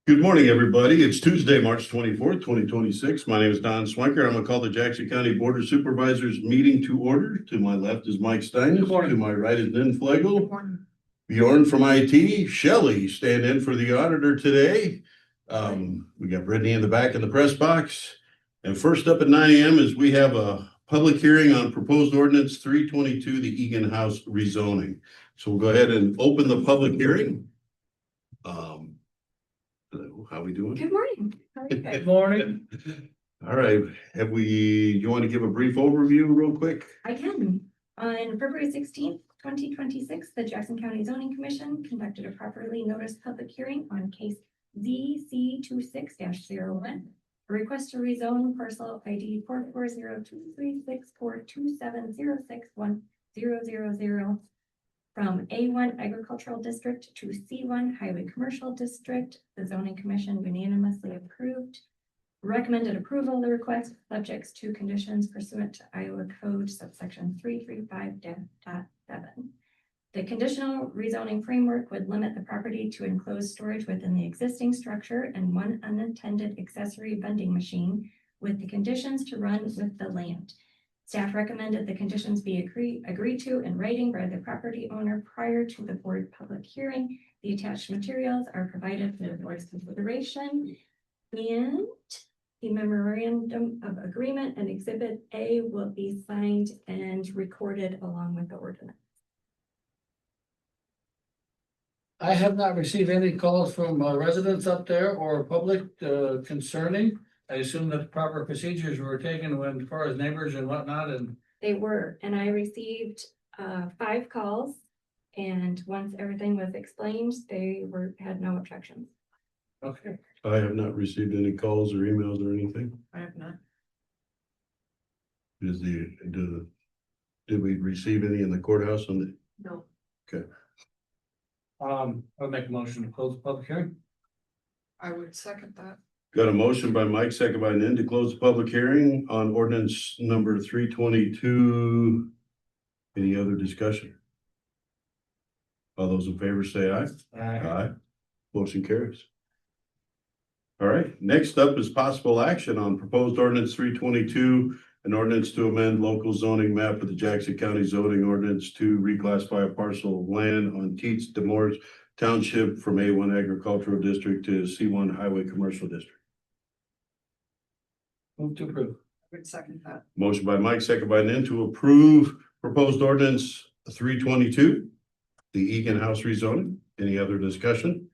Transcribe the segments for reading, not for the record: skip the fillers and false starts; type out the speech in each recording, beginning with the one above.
Good morning, everybody. It's Tuesday, March 24th, 2026. My name is Don Swanker. I'm gonna call the Jackson County Board of Supervisors meeting to order. To my left is Mike Stein. Good morning. To my right is Lynn Flegel. Bjorn from IT. Shelley stand in for the auditor today. We got Brittany in the back in the press box. And first up at 9 a.m. is we have a public hearing on proposed ordinance 322, the Egan House rezoning. So we'll go ahead and open the public hearing. Hello, how we doing? Good morning. How are you guys? Good morning. All right, you want to give a brief overview real quick? I can. On February 16th, 2026, the Jackson County Zoning Commission conducted a properly noticed public hearing on case ZC26-01, a request to rezone parcel ID 440236427061000 from A1 Agricultural District to C1 Highway Commercial District. The Zoning Commission unanimously recommended approval of the request, subjects to conditions pursuant to Iowa Code subsection 335.7. The conditional rezoning framework would limit the property to enclosed storage within the existing structure and one unattended accessory vending machine, with the conditions to run with the land. Staff recommended the conditions be agreed to in writing by the property owner prior to the board public hearing. The attached materials are provided for the board's consideration, and the memorandum of agreement and exhibit A will be signed and recorded along with the ordinance. I have not received any calls from residents up there or public concerning. I assume that the proper procedures were taken when, as far as neighbors and whatnot, and They were, and I received 5 calls, and once everything was explained, they had no objections. okay. I have not received any calls or emails or anything. I have not. Did we receive any in the courthouse on the? No. I'll make a motion to close the public hearing. I would second that. Got a motion by Mike, second by Nan to close the public hearing on ordinance number 322. Any other discussion? All those in favor say aye. Aye. Motion carries. All right, next up is possible action on proposed ordinance 322, an ordinance to amend local zoning map of the Jackson County zoning ordinance to reclassify a parcel of land on Teets Demorge Township from A1 Agricultural District to C1 Highway Commercial District. Move to approve. I would second that. Motion by Mike, second by Nan to approve proposed ordinance 322, the Egan House rezoning. Any other discussion?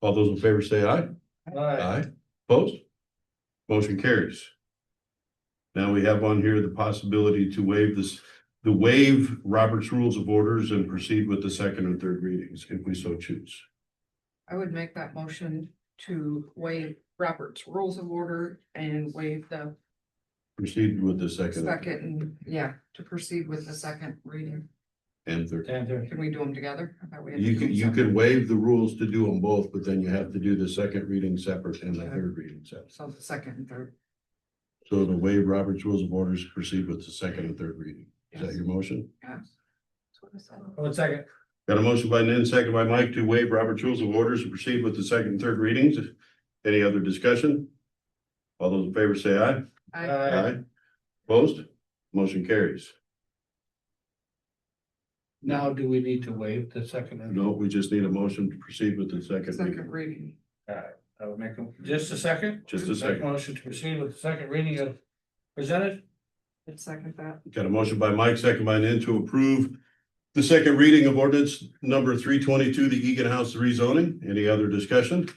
All those in favor say aye. Aye. Opposed? Motion carries. Now we have on here the possibility to waive Robert's Rules of Orders and proceed with the second and third readings if we so choose. I would make that motion to waive Robert's Rules of Order and waive the Proceed with the second to proceed with the second reading. and third. Can we do them together? I thought we had to You do can, them you separate. can waive the rules to do them both, but then you have to do the second reading separate and the third reading separate. So the second and third. So to waive Robert's Rules of Orders, proceed with the second and third reading. Is that Yes. your motion? Yes. That's what I said. One second. Got a motion by Nan, second by Mike to waive Robert's Rules of Orders and proceed with the second and third readings. Any other discussion? All those in favor say aye. I Opposed? Motion carries. Now, do we need to waive the second? No, we just need a motion to proceed with the second second reading. reading. I would make just a second. Just a Make second. Motion to proceed with the second reading of presented. I'd second that. Got a motion by Mike, second by Nan to approve the second reading of ordinance number 322, the Egan House rezoning. Any other discussion?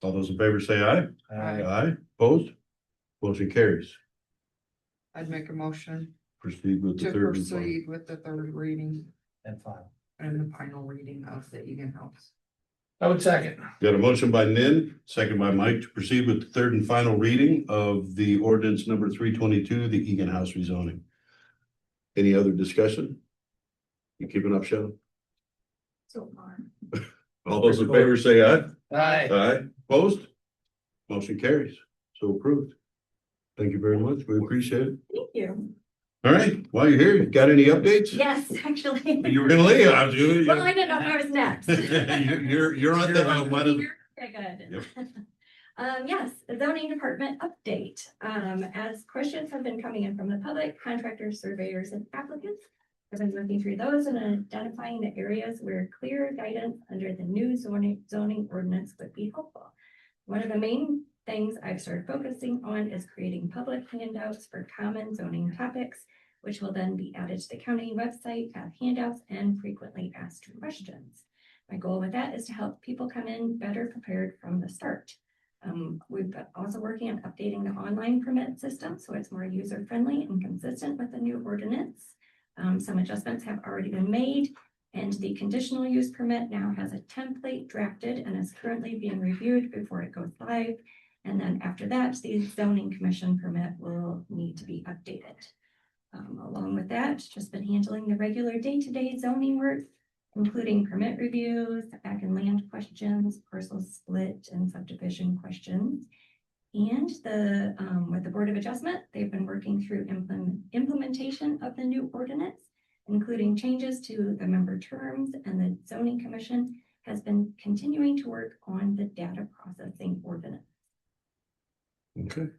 All those in favor say aye. Aye. Opposed? Motion carries. I'd make a motion Proceed with the to third and final. proceed with the third reading And final. and the final reading of the Egan House. I would second. Got a motion by Nin, second by Mike to proceed with the third and final reading of the ordinance number 322, the Egan House rezoning. Any other discussion? You keeping up, Shannon? So far. All those in favor say aye. Aye. Aye. Opposed? Motion carries. So approved. Thank you very much. We appreciate it. Thank you. All right, while you're here, you got any updates? Yes, actually. You were gonna leave, I was you. Well, I didn't know if I was next. You're on the, Okay, good. Yes, the zoning department update. As questions have been coming in from the public, contractors, surveyors, and applicants, I've been looking through those and identifying the areas where clear guidance under the new zoning ordinance would be helpful. One of the main things I've started focusing on is creating public handouts for common zoning topics, which will then be added to the county website as handouts and frequently asked questions. My goal with that is to help people come in better prepared from the start. We've been also working on updating the online permit system so it's more user-friendly and consistent with the new ordinance. Some adjustments have already been made, and the conditional use permit now has a template drafted and is currently being reviewed before it goes live. And then after that, the zoning commission permit will need to be updated. Along with that, just been handling the regular day-to-day zoning work, including permit reviews, back and land questions, parcel split and subdivision questions. And with the Board of Adjustment, they've been working through implementation of the new ordinance, including changes to the member terms, and the zoning commission has been continuing to work on the data processing ordinance. Okay.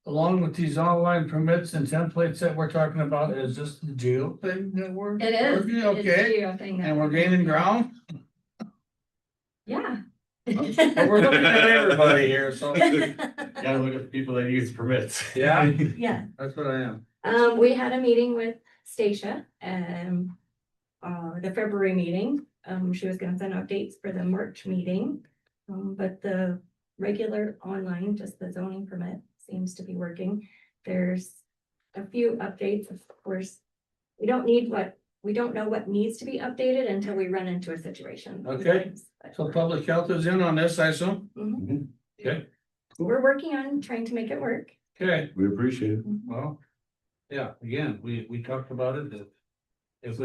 Along with these online permits and templates that we're talking about, is this the jail thing that we're? It is. working? It is Okay, a geo thing that and we're gaining ground, Yeah. but we're looking at everybody here, so. Gotta look at the people that use permits. Yeah, Yeah. that's what I am. We had a meeting with Stacia, the February meeting. She was gonna send updates for the March meeting. But the regular online, just the zoning permit seems to be working. There's a few updates, of course. We don't know what needs to be updated until we run into a situation. Okay. So public health is in on this, I assume? Mhm. Okay. We're working on trying to make it work. Okay, We appreciate it. well, yeah, again, we talked about it, that if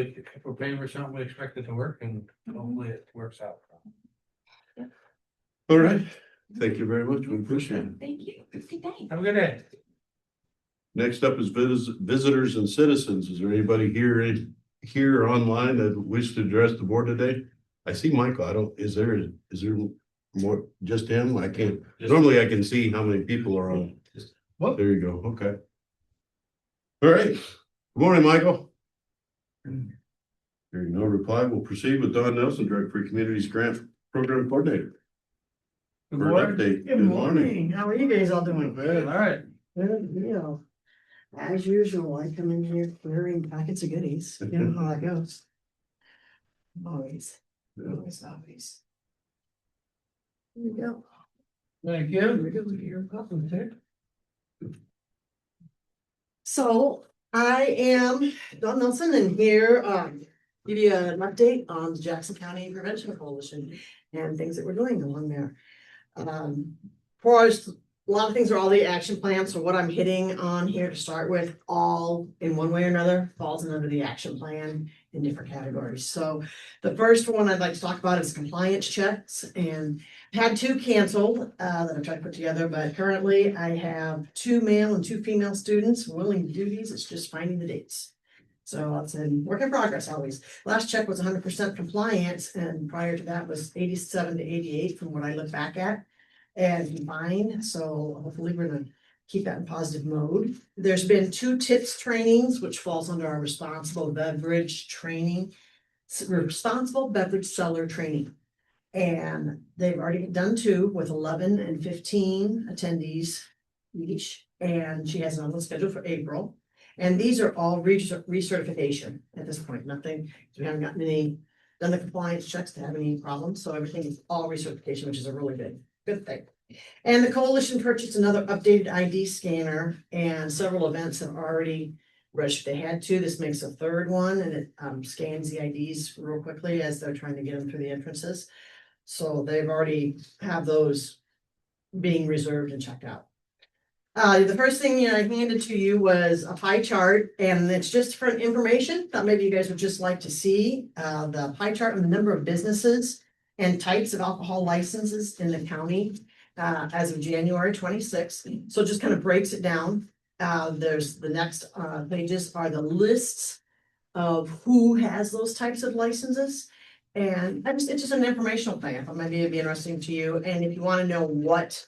we're paying for something, we expect it to work, and hopefully it works out. All right, thank you very much, we appreciate it. Thank you. Good day. Have a good day. Next up is visitors and citizens. Is there anybody here or online that wish to address the board today? I see Michael, is there more, just him? I can't, normally I can see how many people are on. There you go, okay. All right, good morning, Michael. Hearing no reply, we'll proceed with Don Nelson, Drug Free Communities Grant Program Coordinator. Good For an morning. update. Good morning. How are you guys all doing? Good, all right. Good deal. As usual, I come in here clearing packets of goodies. You know how that goes. Always. Always. Here we go. Thank Here you. we go. You're welcome, sir. So I am Don Nelson, and here give you an update on the Jackson County Prevention Coalition and things that we're doing along there. For us, a lot of things are all the action plans. So what I'm hitting on here to start with, all in one way or another, falls under the action plan in different categories. So the first one I'd like to talk about is compliance checks, and I've had 2 canceled that I've tried to put together, but currently I have 2 male and 2 female students willing to do these. It's just finding the dates. So it's a work in progress always. Last check was 100% compliance, and prior to that was 87 to 88 from what I look back at and combined. So hopefully we're gonna keep that in positive mode. There's been 2 TIPS trainings, which falls under our responsible beverage training, responsible beverage seller training. And they've already done 2 with 11 and 15 attendees each. And she has another one scheduled for April. And these are all recertification at this point, nothing, we haven't gotten done the compliance checks to have any problems. So everything is all recertification, which is a really good thing. And the coalition purchased another updated ID scanner, and several events have already registered. They had 2. This makes a 3rd one, and it scans the IDs real quickly as they're trying to get them through the entrances. So they've already have those being reserved and checked out. The first thing I handed to you was a pie chart, and it's just for information. Thought maybe you guys would just like to see the pie chart and the number of businesses and types of alcohol licenses in the county as of January 26th. So it just kind of breaks it down. There's the next pages are the lists of who has those types of licenses. And it's just an informational thing. I thought maybe it'd be interesting to you. And if you want to know what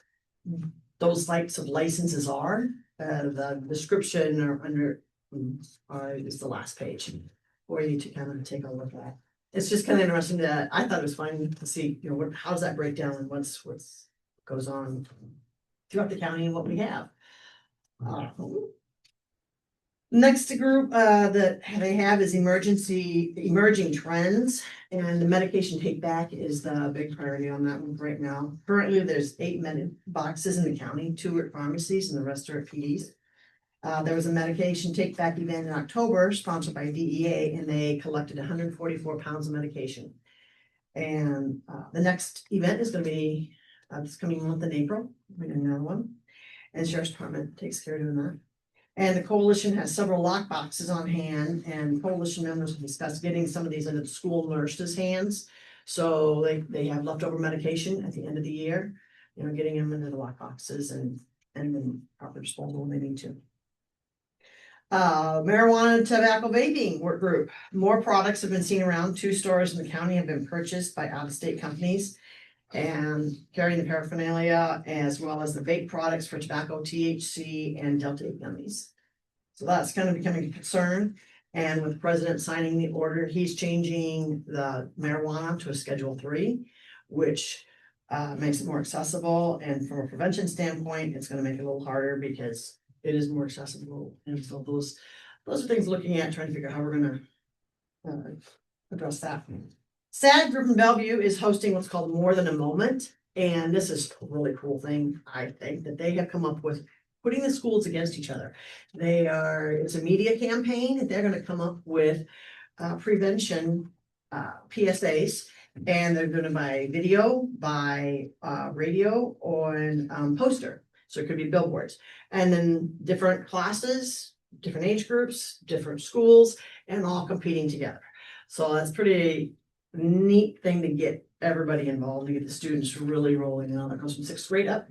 those types of licenses are, the description or under is the last page for you to kind of take a look at. It's just kind of interesting that I thought it was fun to see, you know, what, how does that break down and what's goes on throughout the county and what we have. Next group that they have is emerging trends, and the medication take back is the big priority on that one right now. Currently, there's 8 med boxes in the county, 2 at pharmacies and the rest are at PDs. There was a medication take back event in October sponsored by DEA, and they collected 144 pounds of medication. And the next event is going to be this coming month in April. We're doing another one, and the Sheriff's Department takes care of doing that. And the coalition has several lock boxes on hand, and coalition members have discussed getting some of these into the school nurses' hands. So they have leftover medication at the end of the year, you know, getting them into the lock boxes and then proper disposal when they need to. Marijuana and tobacco vaping work group. More products have been seen around. 2 stores in the county have been purchased by out-of-state companies and carrying the paraphernalia as well as the vape products for tobacco, THC, and Delta 8 gummies. So that's kind of becoming a concern. And with the president signing the order, he's changing the marijuana to a Schedule 3, which makes it more accessible. And from a prevention standpoint, it's going to make it a little harder because it is more accessible. And so those are things looking at, trying to figure out how we're going to address that. SAD Group in Bellevue is hosting what's called More Than a Moment. And this is a really cool thing, I think, that they have come up with, putting the schools against each other. It's a media campaign. They're going to come up with prevention PSAs, and they're going to buy video, by radio, or poster. So it could be billboards. And then different classes, different age groups, different schools, and all competing together. So that's pretty neat thing to get everybody involved, to get the students really rolling out. It goes from 6th grade up.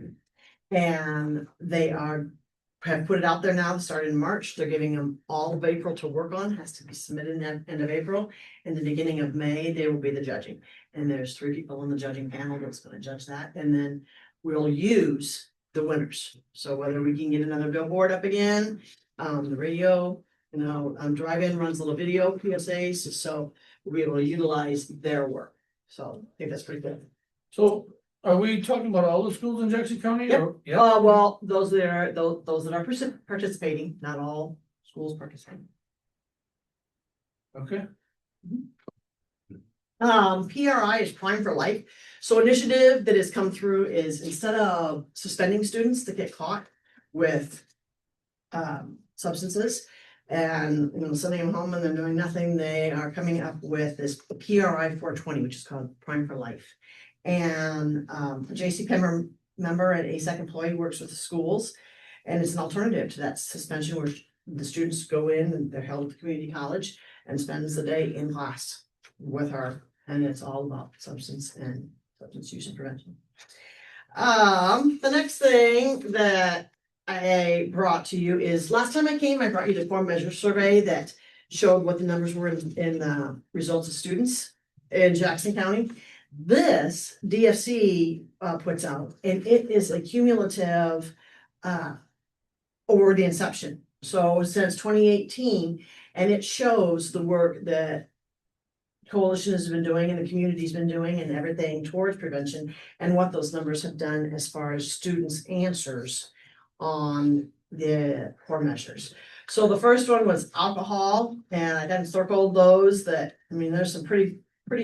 And they have put it out there now, starting in March. They're giving them all of April to work on, has to be submitted in the end of April. In the beginning of May, they will be the judging. And there's 3 people on the judging panel that's going to judge that. And then we'll use the winners. So whether we can get another billboard up again, the radio, you know, Drive-In runs little video PSAs, so we'll be able to utilize their work. So I think that's pretty good. So are we talking about all the schools in Jackson County? Yep. Or- yeah. Well, those that are participating, not all schools participating. Okay. PRI is Prime for Life. So initiative that has come through is, instead of suspending students that get caught with substances and, you know, sending them home and they're doing nothing, they are coming up with this PRI 420, which is called Prime for Life. And a J.C. Pember member and ASAC employee works with the schools, and it's an alternative to that suspension where the students go in and they're held at the community college and spends the day in class with her, and it's all about substance use and prevention. The next thing that I brought to you is, last time I came, I brought you the core measure survey that showed what the numbers were in the results of students in Jackson County. This DFC puts out, and it is a cumulative over the inception. So since 2018, and it shows the work that coalition has been doing and the community's been doing and everything towards prevention, and what those numbers have done as far as students' answers on the core measures. So the first one was alcohol, and I done circled those that, I mean, there's some pretty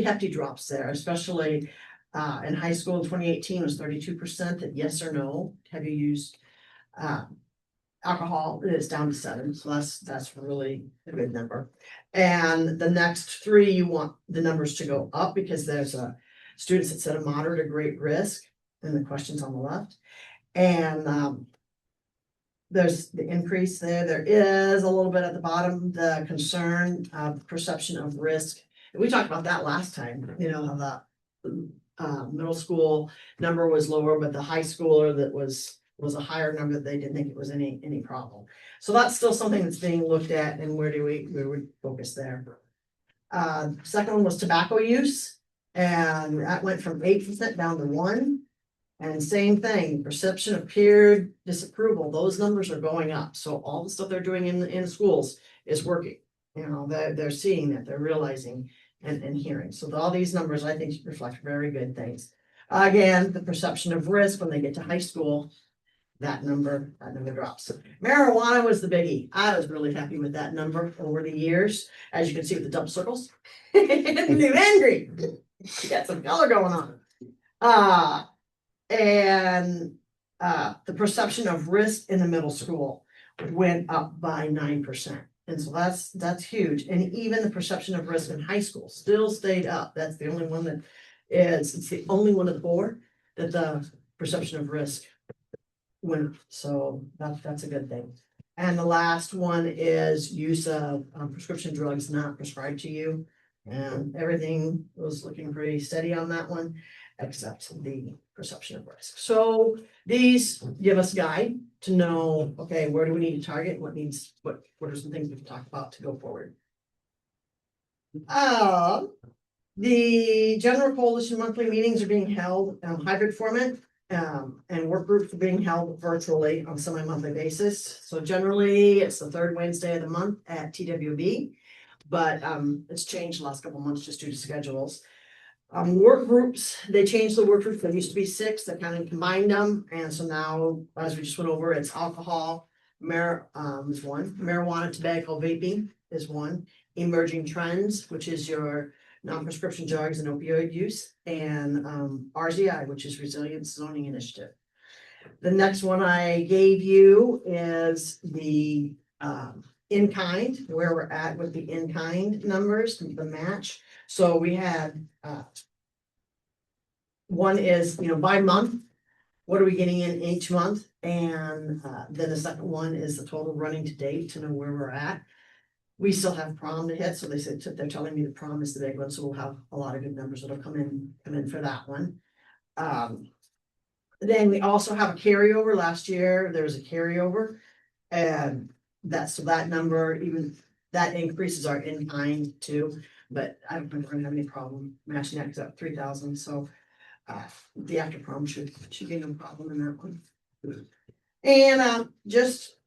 hefty drops there, especially in high school in 2018 was 32% that yes or no, have you used alcohol? It's down to 7, so that's really a good number. And the next 3, you want the numbers to go up because there's students that said a moderate or great risk, and the questions on the left. And there's the increase there. There is a little bit at the bottom, the concern, perception of risk. We talked about that last time, you know, how the middle school number was lower, but the high schooler that was was a higher number. They didn't think it was any problem. So that's still something that's being looked at, and where would focus there. Second one was tobacco use, and that went from 8% down to 1%. And same thing, perception of peer disapproval, those numbers are going up. So all the stuff they're doing in schools is working. You know, they're seeing that, they're realizing and hearing. So all these numbers, I think, reflect very good things. Again, the perception of risk when they get to high school, that number drops. Marijuana was the biggie. I was really happy with that number over the years, as you can see with the double circles. New and green. You got some color going on. And the perception of risk in the middle school went up by 9%. And so that's huge. And even the perception of risk in high school still stayed up. That's the only one that it's the only one of the 4 that the perception of risk went up. So that's a good thing. And the last one is use of prescription drugs not prescribed to you. And everything was looking pretty steady on that one, except the perception of risk. So these give us guide to know, okay, where do we need to target? What are some things we can talk about to go forward? The General Coalition monthly meetings are being held in hybrid format. And work groups are being held virtually on a semi-monthly basis. So generally, it's the 3rd Wednesday of the month at TWB, but it's changed the last couple of months just due to schedules. Work groups, they changed the work groups. There used to be 6 that kind of combined them, and so now, as we just went over, it's alcohol, is one, marijuana, tobacco, vaping is one, emerging trends, which is your non-prescription drugs and opioid use, and RZI, which is Resilience Zoning Initiative. The next one I gave you is the in-kind, where we're at with the in-kind numbers, the match. So we had one is, by month, what are we getting in each month? And then the second one is the total running to date to know where we're at. We still have prom to hit, so they're telling me the prom is the big one, so we'll have a lot of good numbers that'll come in for that one. Then we also have a carryover. Last year there was a carryover, and that number, even that increases our in-kind too. But I don't think we're gonna have any problem matching that, because up 3,000. So the after prom should be no problem in that one. And just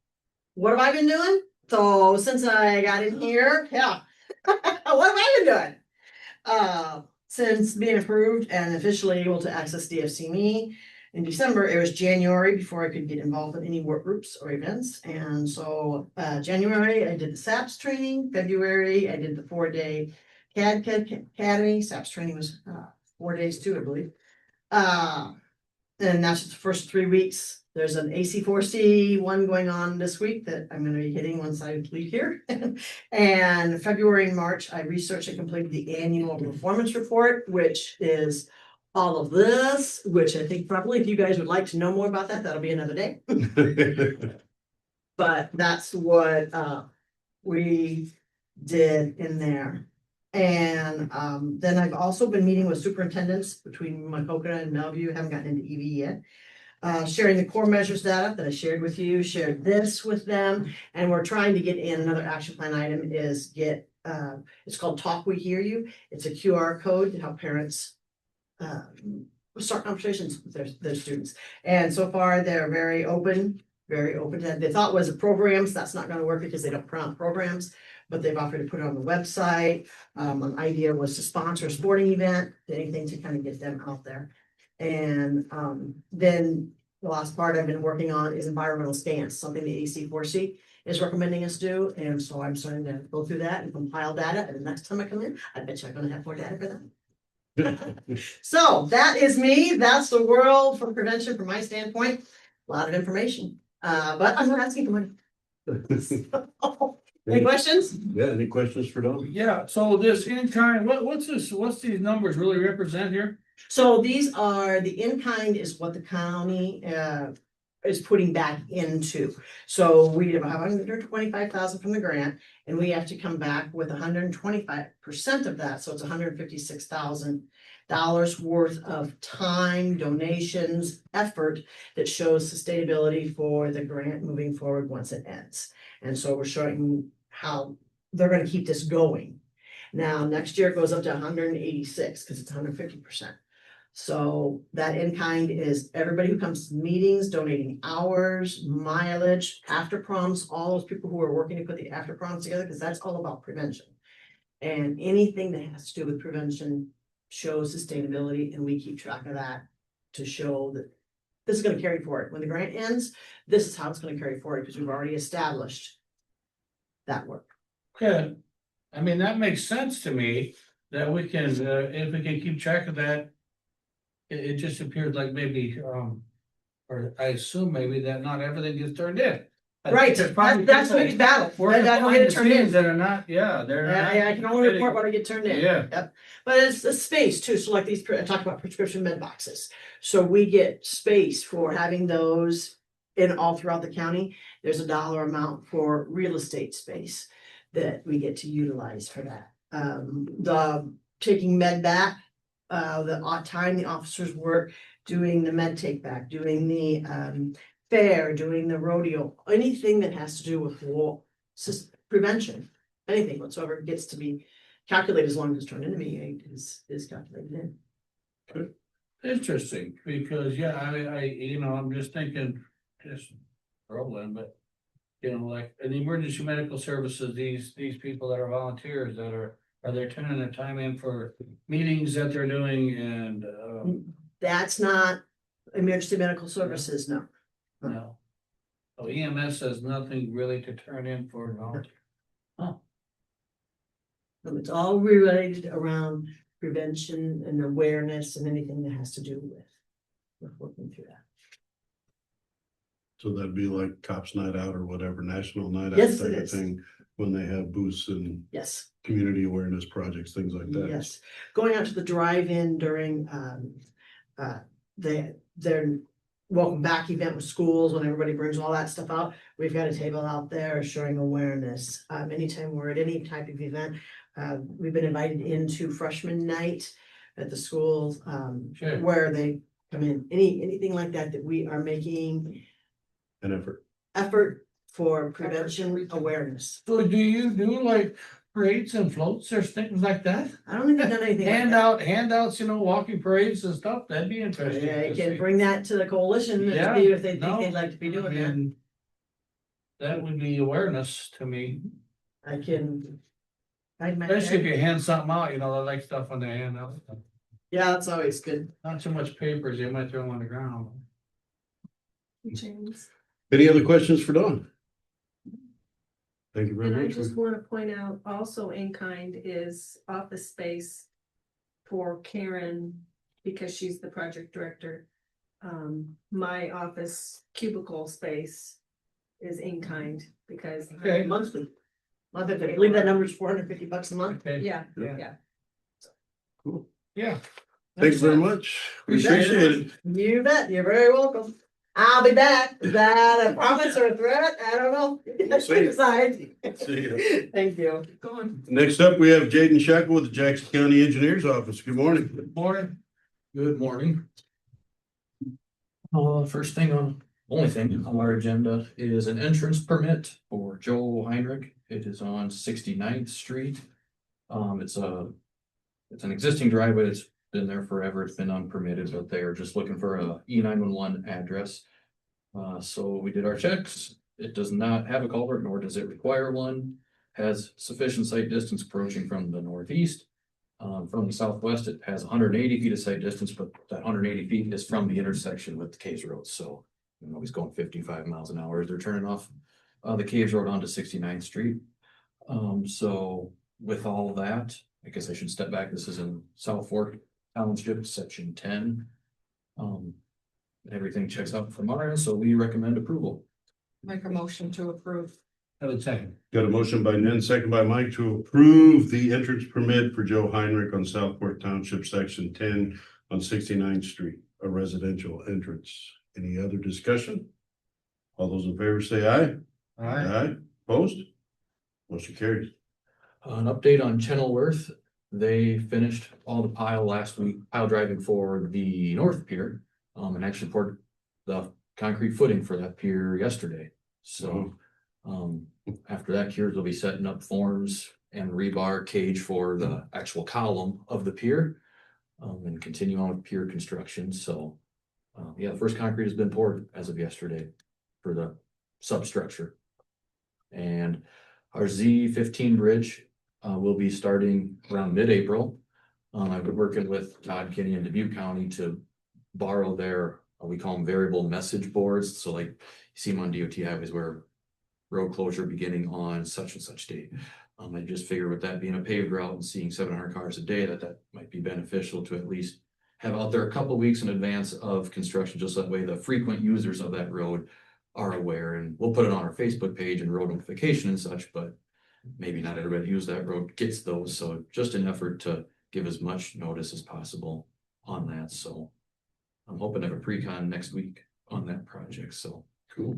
what have I been doing? So since I got in here, yeah, what have I been doing? Since being approved and officially able to access DFC in December, it was January before I could get involved in any work groups or events. And so January, I did the SAPS training. February, I did the 4-day CAD Academy. SAPS training was 4 days too, I believe. And that's just the first 3 weeks. There's an AC4C one going on this week that I'm going to be hitting once I leave here. And February and March, I researched and completed the annual performance report, which is all of this, which I think probably if you guys would like to know more about that, that'll be another day. But that's what we did in there. And then I've also been meeting with superintendents between Maquoketa and Bellevue. Haven't gotten into EV yet. Sharing the core measures data that I shared with you, shared this with them, and we're trying to get in another action plan item is get, it's called Talk We Hear You. It's a QR code to help parents start conversations with their students. And so far, they're very open to that. They thought it was a programs. That's not going to work because they don't print out programs, but they've offered to put it on the website. An idea was to sponsor a sporting event, anything to kind of get them out there. And then the last part I've been working on is environmental stance, something the AC4C is recommending us do. And so I'm starting to go through that and compile data. And the next time I come in, I bet you I'm going to have more data for them. So that is me. That's the world for prevention from my standpoint. A lot of information, but I'm not asking for money. Any questions? Yeah, any questions for Don? Yeah, so this in-kind, what's these numbers really represent here? So these are the in-kind is what the county is putting back into. So we have 125,000 from the grant, and we have to come back with 125% of that, so it's $156,000 worth of time, donations, effort that shows sustainability for the grant moving forward once it ends. And so we're showing how they're gonna keep this going. Now, next year it goes up to 186, because it's 150%. So that in kind is everybody who comes to meetings, donating hours, mileage, after proms, all those people who are working to put the after proms together, because that's all about prevention. And anything that has to do with prevention shows sustainability, and we keep track of that to show that this is gonna carry forward. When the grant ends, this is how it's gonna carry forward, because we've already established that work. Okay, I mean, that makes sense to me, that we can, if we can keep track of that. It just appears like maybe, or I assume maybe that not everything gets turned in. Right, There's probably that's the people big battle. working I don't behind get the it turned in. scenes that are not, yeah, they're not. I can only report what I get turned in. Yeah. Yep, but it's the space too, so like these, I talked about prescription med boxes. So we get space for having those in all throughout the county. There's a dollar amount for real estate space that we get to utilize for that. The taking med back, the odd time the officers work, doing the med take back, doing the fair, doing the rodeo, anything that has to do with prevention, anything whatsoever gets to be calculated as long as it's turned into me is calculated in. Interesting, because yeah, I'm just thinking, just rolling, but. Like in the emergency medical services, these people that are volunteers that are they turning their time in for meetings that they're doing and, That's not emergency medical services, no. no. So EMS has nothing really to turn in for volunteer. No, it's all related around prevention and awareness and anything that has to do with working through that. So that'd be like Cops Night Out or whatever, National Night Out Yes, type it of is. thing, when they have booths and Yes. community awareness projects, things like that. Yes, going out to the drive-in during their welcome back event with schools, when everybody brings all that stuff out, we've got a table out there showing awareness. Anytime we're at any type of event, we've been invited into freshman night at the schools, Sure. where they come in, anything like that, that we are making An effort. effort for prevention awareness. So do you do like parades and floats or things like that? I don't think we've done anything like that. Handouts, walking parades and stuff, that'd be interesting. Yeah, to you can see. bring that to the coalition and Yeah, see if they think no, they'd like to be I doing that. mean, that would be awareness to me, I can. especially if you hand something out, they like stuff on their hand out. Yeah, it's always good. Not so much papers, they might throw them on the ground. James. Any other questions for Dawn? Thank you very And I much. just want to point out also in kind is office space for Karen, because she's the project director. My office cubicle space is in kind because. Okay. Monthly. I believe that number is $450 a month. Okay. Yeah, Yeah. yeah. Cool. Yeah. Thanks very much. Appreciate Appreciate it. it. You bet, you're very welcome. I'll be back. Is that a promise or a threat? I don't know. We'll see. Decide. See ya. Thank you. Go on. Next up, we have Jaden Shackle with the Jackson County Engineers Office. Good morning. Good morning. Good morning. First thing only thing on our agenda is an entrance permit for Joe Heinrich. It is on 69th Street. It's an existing driveway that's been there forever. It's been unpermitted, but they're just looking for a E911 address. So we did our checks. It does not have a culvert, nor does it require one. Has sufficient sight distance approaching from the northeast. From the southwest, it has 180 feet of sight distance, but that 180 feet is from the intersection with the Caves Road. So, he's going 55 miles an hour as they're turning off the Caves Road onto 69th Street. So with all that, I guess I should step back. This is in South Fork Township, section 10. Everything checks out from our end, so we recommend approval. Make a motion to approve. Have a second. Got a motion by Nen, second by Mike to approve the entrance permit for Joe Heinrich on South Fork Township, section 10 on 69th Street, a residential entrance. Any other discussion? All those in favor say aye. Aye. Opposed? Motion carries. An update on Channelworth, they finished all the pile last week, pile driving for the North Pier. And actually poured the concrete footing for that pier yesterday. So, after that cures, they'll be setting up forms and rebar cage for the actual column of the pier. And continue on with pier construction, so. Yeah, the first concrete has been poured as of yesterday for the substructure. And our Z15 bridge will be starting around mid-April. I've been working with Todd Kinney in Dubuque County to borrow their, we call them variable message boards. So like you see them on DOT highways where road closure beginning on such and such date. I just figured with that being a paved route and seeing 700 cars a day, that might be beneficial to at least have out there a couple of weeks in advance of construction, just that way the frequent users of that road are aware. And we'll put it on our Facebook page and road notification and such, but maybe not everybody that uses that road gets those. So just an effort to give as much notice as possible on that. So I'm hoping to have a pre-con next week on that project. So Cool.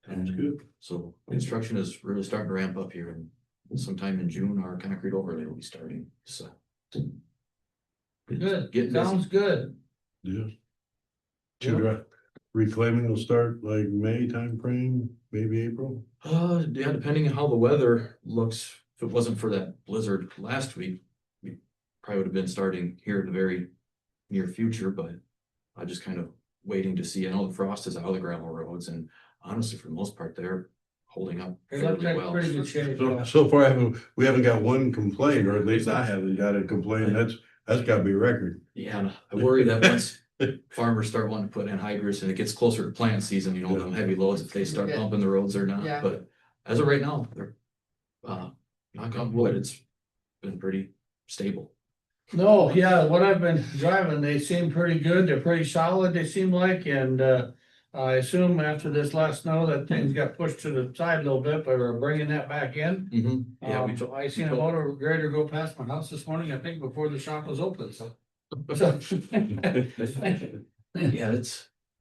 Sounds and good. so construction is really starting to ramp up here, and sometime in June, our concrete overlay will be starting. So Good, Getting busy. sounds good. Yeah. Yeah. Reclaiming will start like May timeframe, maybe April. Yeah, depending on how the weather looks, if it wasn't for that blizzard last week, we probably would have been starting here in the very near future, but I just kind of waiting to see. I know the frost is out of the gravel roads, and honestly, for the most part, they're holding up It looked fairly like well. pretty good shape. So far, we haven't got one complaint, or at least I haven't got a complaint. That's gotta be a record. Yeah, and I worry that once farmers start wanting to put anhydrous and it gets closer to plant season, them heavy loads, if they start Yeah. bumping the roads or not, Yeah. but as of right now, they're knock on wood, it's been pretty stable. No, yeah, what I've been driving, they seem pretty good, they're pretty solid, they seem like, and I assume after this last snow that things got pushed to the side a little bit, but we're bringing that back in. Yeah, I seen a motor grader go past my house this morning, I think before the shop was open, so. Yeah,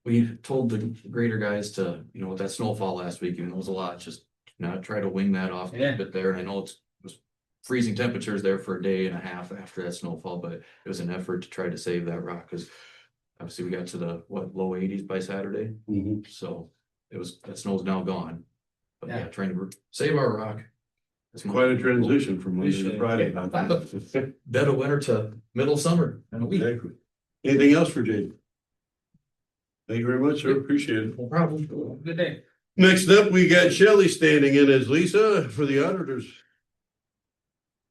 we told the grader guys to, with that snowfall last week, even though it was a lot, just not try to wing that off Yeah. a bit there. And I know it was freezing temperatures there for a day and a half after that snowfall, but it was an effort to try to save that rock, because obviously we got to the low 80s by Saturday, Mhm. so that snow's now gone. But Yeah. yeah, trying to save our rock. It's quite a transition from Monday to Friday. Dead of winter to middle summer in a week. Exactly. Anything else for Jade? Thank you very much, sir. Appreciate it. No problem. Good day. Next up, we got Shelley standing in as Lisa for the auditors.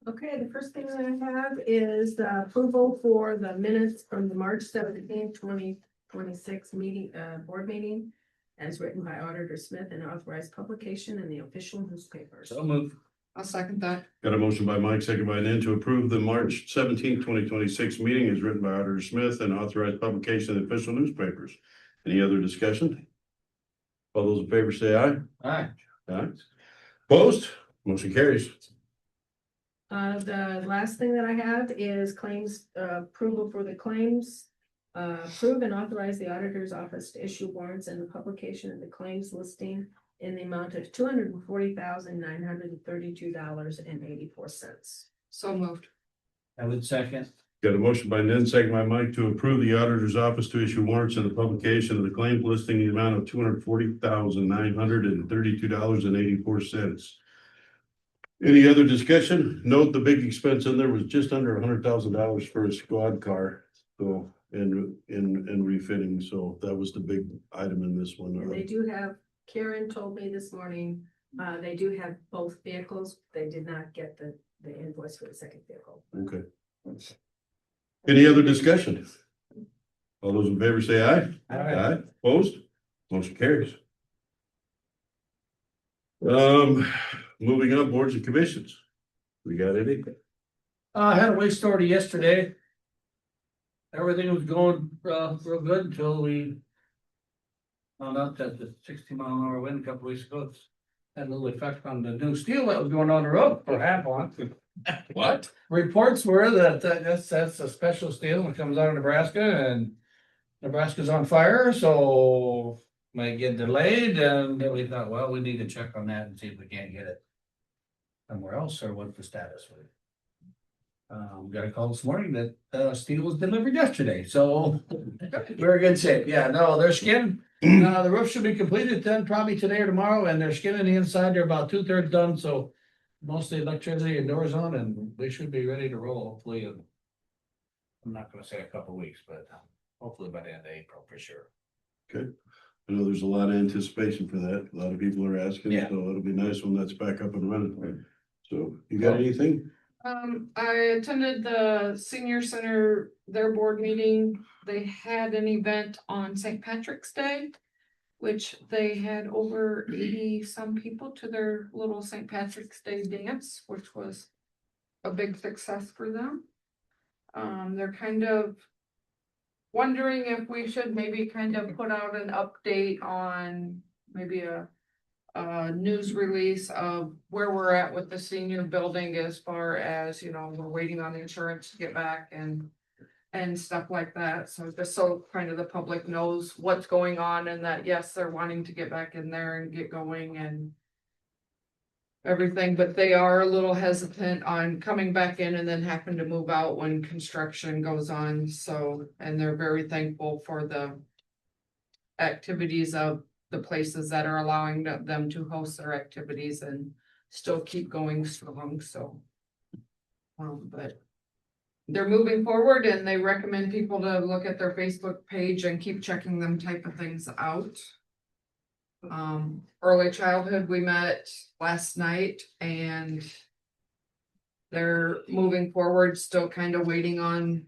Okay, the first thing that I have is the approval for the minutes from the March 17, 2026 meeting, board meeting. As written by Auditor Smith and authorized publication in the official newspapers. So move. I'll second that. Got a motion by Mike, second by Nan to approve the March 17, 2026 meeting as written by Auditor Smith and authorized publication in the official newspapers. Any other discussion? All those in favor say aye. Aye. Aye. Opposed? Motion carries. The last thing that I have is claims, approval for the claims. Approve and authorize the auditor's office to issue warrants and the publication of the claims listing in the amount of $240,932.84. So moved. I would second. Got a motion by Nan, second by Mike to approve the auditor's office to issue warrants and the publication of the claims listing in the amount of $240,932.84. Any other discussion? Note the big expense in there was just under $100,000 for a squad car. So, and refitting. So that was the big item in this one. And they do have, Karen told me this morning, they do have both vehicles. They did not get the invoice for the second vehicle. Okay. Any other discussion? All those in favor say aye. Aye. Opposed? Motion carries. Moving on, boards and commissions. We got anything? I had a waste story yesterday. Everything was going real good until we found out that the 60-mile-an-hour wind a couple weeks ago had a little effect on the new steel that was going on the road for half on. What? Reports were that's a special steel that comes out of Nebraska, and Nebraska's on fire, so might get delayed, and then we thought, well, we need to check on that and see if we can't get it somewhere else, or what's the status with it. Got a call this morning that steel was delivered yesterday, so we're in good shape. Yeah, no, their skin, the roof should be completed then probably today or tomorrow, and their skin on the inside, they're about 2/3 done, so most of the electricity and doors on, and they should be ready to roll hopefully in, I'm not gonna say a couple weeks, but hopefully by the end of April for sure. Good. I know there's a lot of anticipation for that. A lot of people are asking, Yeah. so it'll be nice when that's back up and running. So you got anything? I attended the senior center, their board meeting. They had an event on St. Patrick's Day, which they had over 80 some people to their little St. Patrick's Day dance, which was a big success for them. They're kind of wondering if we should maybe kind of put out an update on maybe a news release of where we're at with the senior building as far as, we're waiting on the insurance to get back and stuff like that. So just so kind of the public knows what's going on and that, yes, they're wanting to get back in there and get going and everything, but they are a little hesitant on coming back in and then having to move out when construction goes on. So, and they're very thankful for the activities of the places that are allowing them to host their activities and still keep going strong, so. But they're moving forward and they recommend people to look at their Facebook page and keep checking them type of things out. Early childhood, we met last night and they're moving forward, still kind of waiting on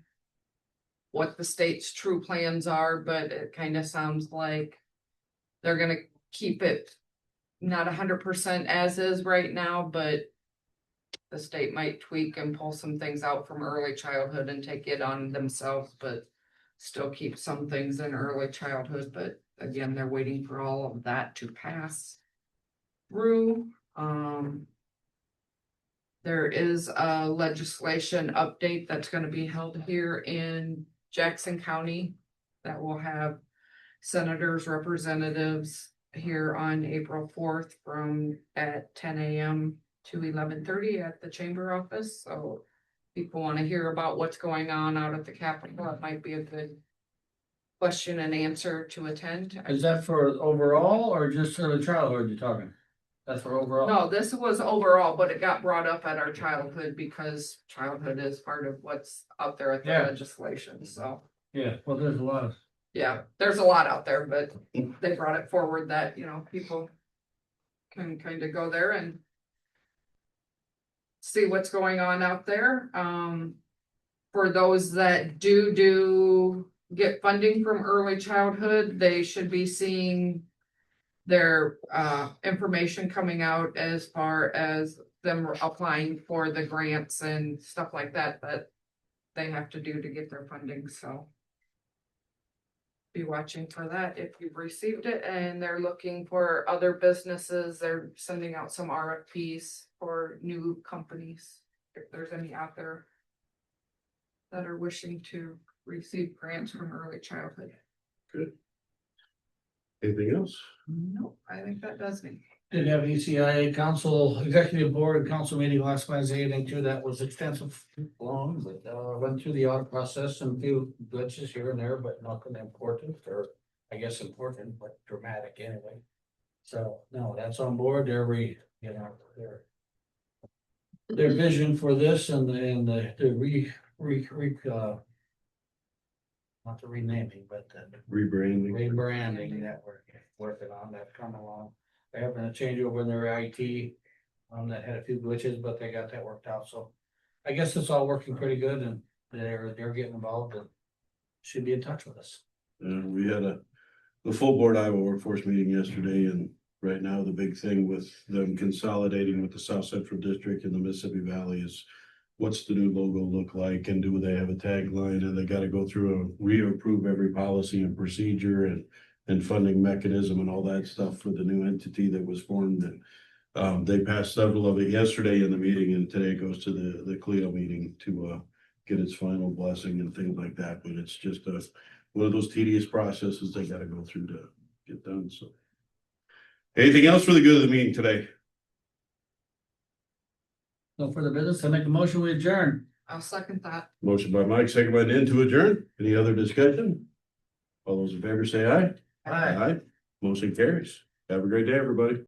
what the state's true plans are, but it kind of sounds like they're gonna keep it not 100% as is right now, but the state might tweak and pull some things out from early childhood and take it on themselves, but still keep some things in early childhood. But again, they're waiting for all of that to pass through. There is a legislation update that's gonna be held here in Jackson County that will have senators, representatives here on April 4th from at 10 a.m. to 11:30 at the chamber office. So people want to hear about what's going on out at the Capitol. It might be a good question and answer to attend. Is that for overall or just early childhood you're talking? That's for overall? No, this was overall, but it got brought up at our childhood because childhood is part of what's out there at the Yeah. legislation, so. Yeah, well, there's a lot of. Yeah, there's a lot out there, but they brought it forward that, people can kind of go there and see what's going on out there. For those that do get funding from early childhood, they should be seeing their information coming out as far as them applying for the grants and stuff like that they have to do to get their funding, so. Be watching for that if you've received it, and they're looking for other businesses. They're sending out some RFPs for new companies, if there's any out there that are wishing to receive grants from early childhood. Good. Anything else? No, I think that does me. Did have ECIA council, executive board and council meeting last Wednesday evening too. That was extensive, long, but went through the audit process and a few glitches here and there, but nothing important, or I guess important, but dramatic anyway. So, no, that's on board. Their vision for this and the not the renaming, but the rebranding that we're working on, that's coming along. They have been a changeover in their IT, that had a few glitches, but they got that worked out, so. I guess it's all working pretty good and they're getting involved and should be in touch with us. We had the full board Iowa workforce meeting yesterday, and right now the big thing with them consolidating with the South Central District and the Mississippi Valley is what's the new logo look like, and do they have a tagline, and they gotta go through a reapprove every policy and procedure and funding mechanism and all that stuff for the new entity that was formed. And they passed several of it yesterday in the meeting, and today it goes to the CLEO meeting to get its final blessing and things like that. But it's just one of those tedious processes they gotta go through get done, so. Anything else for the good of the meeting today? No further business, I make a motion, we adjourn. I'll second that. Motion by Mike, second by Nan to adjourn. Any other discussion? All those in favor say aye. Aye. Motion carries. Have a great day, everybody.